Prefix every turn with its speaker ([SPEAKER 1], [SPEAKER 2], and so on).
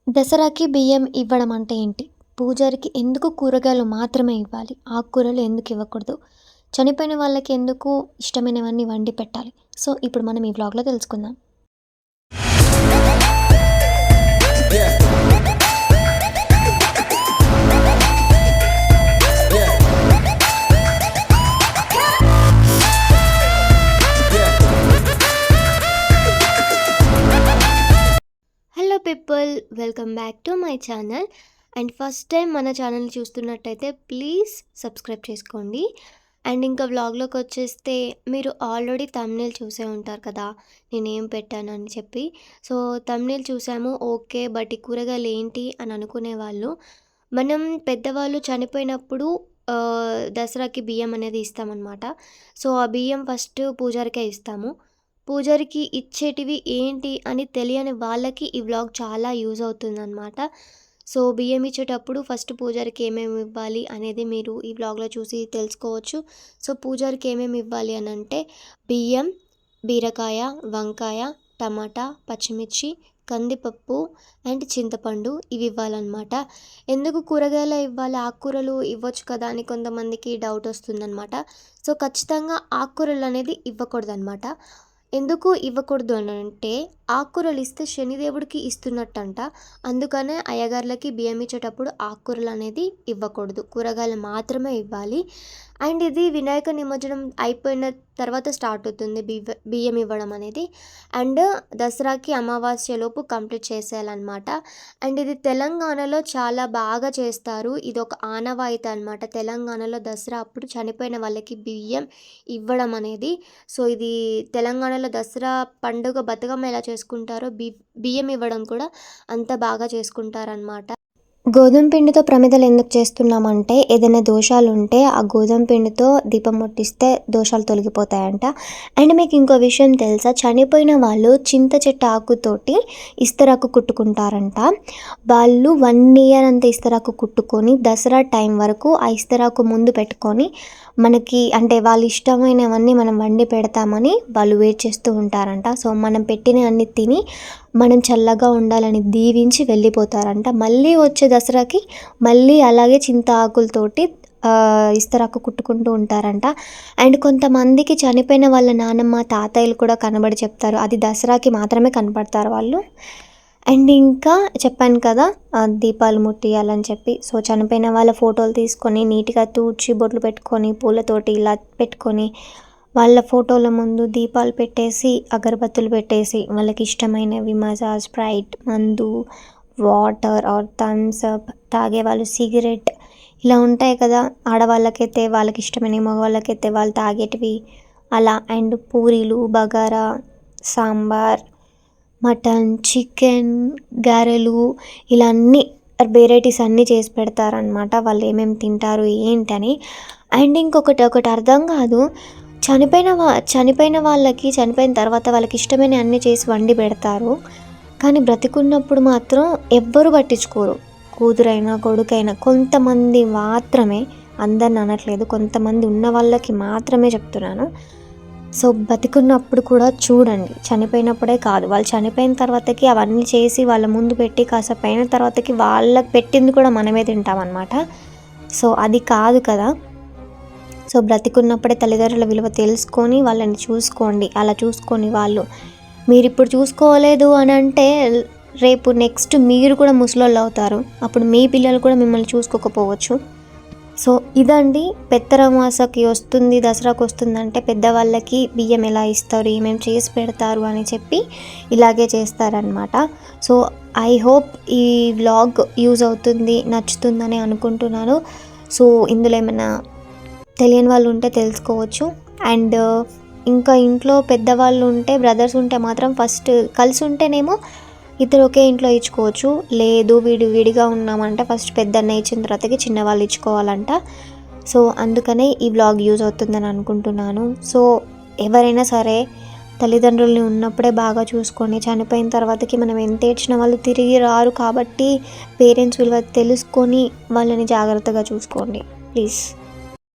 [SPEAKER 1] దసరాకి బియ్యం ఇవ్వడం అంటే ఏంటి? పూజారికి ఎందుకు కూరగాయలు మాత్రమే ఇవ్వాలి? ఆకుకూరలు ఎందుకు ఇవ్వకూడదు? చనిపోయిన వాళ్ళకి ఎందుకు ఇష్టమైనవన్నీ వండి పెట్టాలి? సో, ఇప్పుడు మనం ఈ వ్లాగ్‌లో తెలుసుకుందాం.
[SPEAKER 2] Yeah, yeah, yeah.
[SPEAKER 1] Hello people, welcome back to my channel. And first time మన ఛానల్ని చూస్తున్నట్టయితే ప్లీజ్ సబ్స్క్రైబ్ చేసుకోండి. అండ్ ఇంకా వ్లాగ్లోకి వచ్చేస్తే మీరు ఆల్రెడీ థంబ్నెయిల్ చూసే ఉంటారు కదా, నేనేం పెట్టానని చెప్పి. సో థంబ్నెయిల్ చూసాము ఓకే, బట్ ఈ కూరగాయలు ఏంటి అని అనుకునే వాళ్ళు, మనం పెద్దవాళ్ళు చనిపోయినప్పుడు దసరాకి బియ్యం అనేది ఇస్తామన్నమాట. సో ఆ బియ్యం ఫస్ట్ పూజారికే ఇస్తాము. పూజారికి ఇచ్చేటివి ఏంటి అని తెలియని వాళ్ళకి ఈ వ్లాగ్ చాలా యూజ్ అవుతుందన్నమాట. సో బియ్యం ఇచ్చేటప్పుడు ఫస్ట్ పూజారికి ఏమేమి ఇవ్వాలి అనేది మీరు ఈ వ్లాగ్లో చూసి తెలుసుకోవచ్చు. సో పూజారికి ఏమేమి ఇవ్వాలి అని అంటే బియ్యం, బీరకాయ, వంకాయ, టమాటా, పచ్చిమిర్చి, కందిపప్పు అండ్ చింతపండు ఇవి ఇవ్వాలన్నమాట. ఎందుకు కూరగాయలు ఇవ్వాలి, ఆకుకూరలు ఇవ్వచ్చు కదా అని కొంతమందికి డౌట్ వస్తుందన్నమాట. సో ఖచ్చితంగా ఆకుకూరలు అనేది ఇవ్వకూడదన్నమాట. ఎందుకు ఇవ్వకూడదు అని అంటే ఆకుకూరలు ఇస్తే శనిదేవుడికి ఇస్తున్నట్టంట. అందుకనే అయ్యగార్లకి బియ్యం ఇచ్చేటప్పుడు ఆకుకూరలు అనేది ఇవ్వకూడదు, కూరగాయలు మాత్రమే ఇవ్వాలి. అండ్ ఇది వినాయక నిమజ్జనం అయిపోయిన తర్వాత స్టార్ట్ అవుతుంది బియ్యం ఇవ్వడం అనేది. అండ్ దసరాకి అమావాస్యలోపు కంప్లీట్ చేసేయాలన్నమాట. అండ్ ఇది తెలంగాణలో చాలా బాగా చేస్తారు. ఇది ఒక ఆనవాయితీ అనమాట. తెలంగాణలో దసరా అప్పుడు చనిపోయిన వాళ్ళకి బియ్యం ఇవ్వడం అనేది. సో ఇది తెలంగాణలో దసరా పండుగ బతుకమ్మ ఎలా చేసుకుంటారో బియ్యం ఇవ్వడం కూడా అంత బాగా చేసుకుంటారనమాట. గోధుమ పిండితో ప్రమిదలు ఎందుకు చేస్తున్నామంటే ఏదైనా దోషాలు ఉంటే ఆ గోధుమ పిండితో దీపం ముట్టిస్తే దోషాలు తొలగిపోతాయంట. అండ్ మీకు ఇంకో విషయం తెలుసా, చనిపోయిన వాళ్ళు చింత చెట్టు ఆకుతోటి ఇస్తరాకు కుట్టుకుంటారంట. వాళ్ళు 1 year అంత ఇస్తరాకు కుట్టుకొని దసరా టైం వరకు ఆ ఇస్తరాకు ముందు పెట్టుకొని మనకి అంటే వాళ్ళు ఇష్టమైనవన్నీ మనం వండి పెడతామని వాళ్ళు వెయిట్ చేస్తూ ఉంటారంట. సో మనం పెట్టిన అన్ని తిని మనం చల్లగా ఉండాలని దీవించి వెళ్ళిపోతారంట. మళ్ళీ వచ్చే దసరాకి మళ్ళీ అలాగే చింత ఆకులతోటి ఇస్తరాకు కుట్టుకుంటూ ఉంటారంట. అండ్ కొంతమందికి చనిపోయిన వాళ్ళ నానమ్మ తాతయ్యలు కూడా కనబడి చెప్తారు, అది దసరాకి మాత్రమే కనపడతారు వాళ్ళు. అండ్ ఇంకా చెప్పాను కదా దీపాలు ముట్టియాలని చెప్పి. సో చనిపోయిన వాళ్ళ ఫోటోలు తీసుకొని నీట్గా తూడ్చి బొట్లు పెట్టుకొని పూలతోటి ఇలా పెట్టుకొని వాళ్ళ ఫోటోల ముందు దీపాలు పెట్టేసి అగరబత్తులు పెట్టేసి వాళ్ళకి ఇష్టమైనవి మజా, స్ప్రైట్, మందు, వాటర్ ఆర్ థమ్స్ అప్, తాగే వాళ్ళు సిగరెట్ ఇలా ఉంటాయి కదా, ఆడవాళ్ళకైతే వాళ్ళకి ఇష్టమైనవి, మగవాళ్ళకైతే వాళ్ళు తాగేటివి అలా. అండ్ పూరీలు, బగారా, సాంబార్, మటన్, చికెన్, గారెలు ఇలా అన్నీ వెరైటీస్ అన్నీ చేసి పెడతారనమాట. వాళ్ళు ఏమేమి తింటారు ఏంటని. అండ్ ఒకటి అర్థం కాదు, చనిపోయిన వాళ్ళకి చనిపోయిన తర్వాత వాళ్ళకి ఇష్టమైన అన్నీ చేసి వండి పెడతారు, కానీ బ్రతికున్నప్పుడు మాత్రం ఎవ్వరు పట్టించుకోరు. కూతురైనా కొడుకైనా కొంతమంది మాత్రమే, అందరిని అనట్లేదు, కొంతమంది ఉన్న వాళ్ళకి మాత్రమే చెప్తున్నాను. సో బతికున్నప్పుడు కూడా చూడండి, చనిపోయినప్పుడే కాదు, వాళ్ళు చనిపోయిన తర్వాతకి అవన్నీ చేసి వాళ్ళ ముందు పెట్టి కాసేపు అయిన తర్వాతకి వాళ్ళకి పెట్టింది కూడా మనమే తింటామన్నమాట. సో అది కాదు కదా. సో బ్రతికున్నప్పుడే తల్లిదండ్రుల విలువ తెలుసుకొని వాళ్ళని చూసుకోండి. అలా చూసుకొని వాళ్ళు మీరు ఇప్పుడు చూసుకోలేదు అని అంటే రేపు నెక్స్ట్ మీరు కూడా ముసలోళ్ళు అవుతారు, అప్పుడు మీ పిల్లలు కూడా మిమ్మల్ని చూసుకోకపోవచ్చు. సో ఇదండి, పెత్తరమాసకి వస్తుంది, దసరాకు వస్తుందంటే పెద్దవాళ్ళకి బియ్యం ఎలా ఇస్తారు, ఏమేమి చేసి పెడతారు అని చెప్పి ఇలాగే చేస్తారనమాట. సో ఐ హోప్ ఈ వ్లాగ్ యూజ్ అవుతుంది, నచ్చుతుందని అనుకుంటున్నాను. సో ఇందులో ఏమైనా తెలియని వాళ్ళు ఉంటే తెలుసుకోవచ్చు. అండ్ ఇంకా ఇంట్లో పెద్దవాళ్ళు ఉంటే, బ్రదర్స్ ఉంటే మాత్రం ఫస్ట్ కలిసి ఉంటేనేమో ఇద్దరు ఒకే ఇంట్లో ఇచ్చుకోవచ్చు. లేదు విడిగా ఉన్నామంటే ఫస్ట్ పెద్దన్న ఇచ్చిన తర్వాతకి చిన్నవాళ్ళు ఇచ్చుకోవాలంట. సో అందుకనే ఈ వ్లాగ్ యూజ్ అవుతుందని అనుకుంటున్నాను. సో ఎవరైనా సరే తల్లిదండ్రుల్ని ఉన్నప్పుడే బాగా చూసుకొని, చనిపోయిన తర్వాతకి మనం ఎంత ఏడ్చిన వాళ్ళు తిరిగి రారు కాబట్టి పేరెంట్స్ విలువ తెలుసుకొని వాళ్ళని జాగ్రత్తగా చూసుకోండి ప్లీజ్.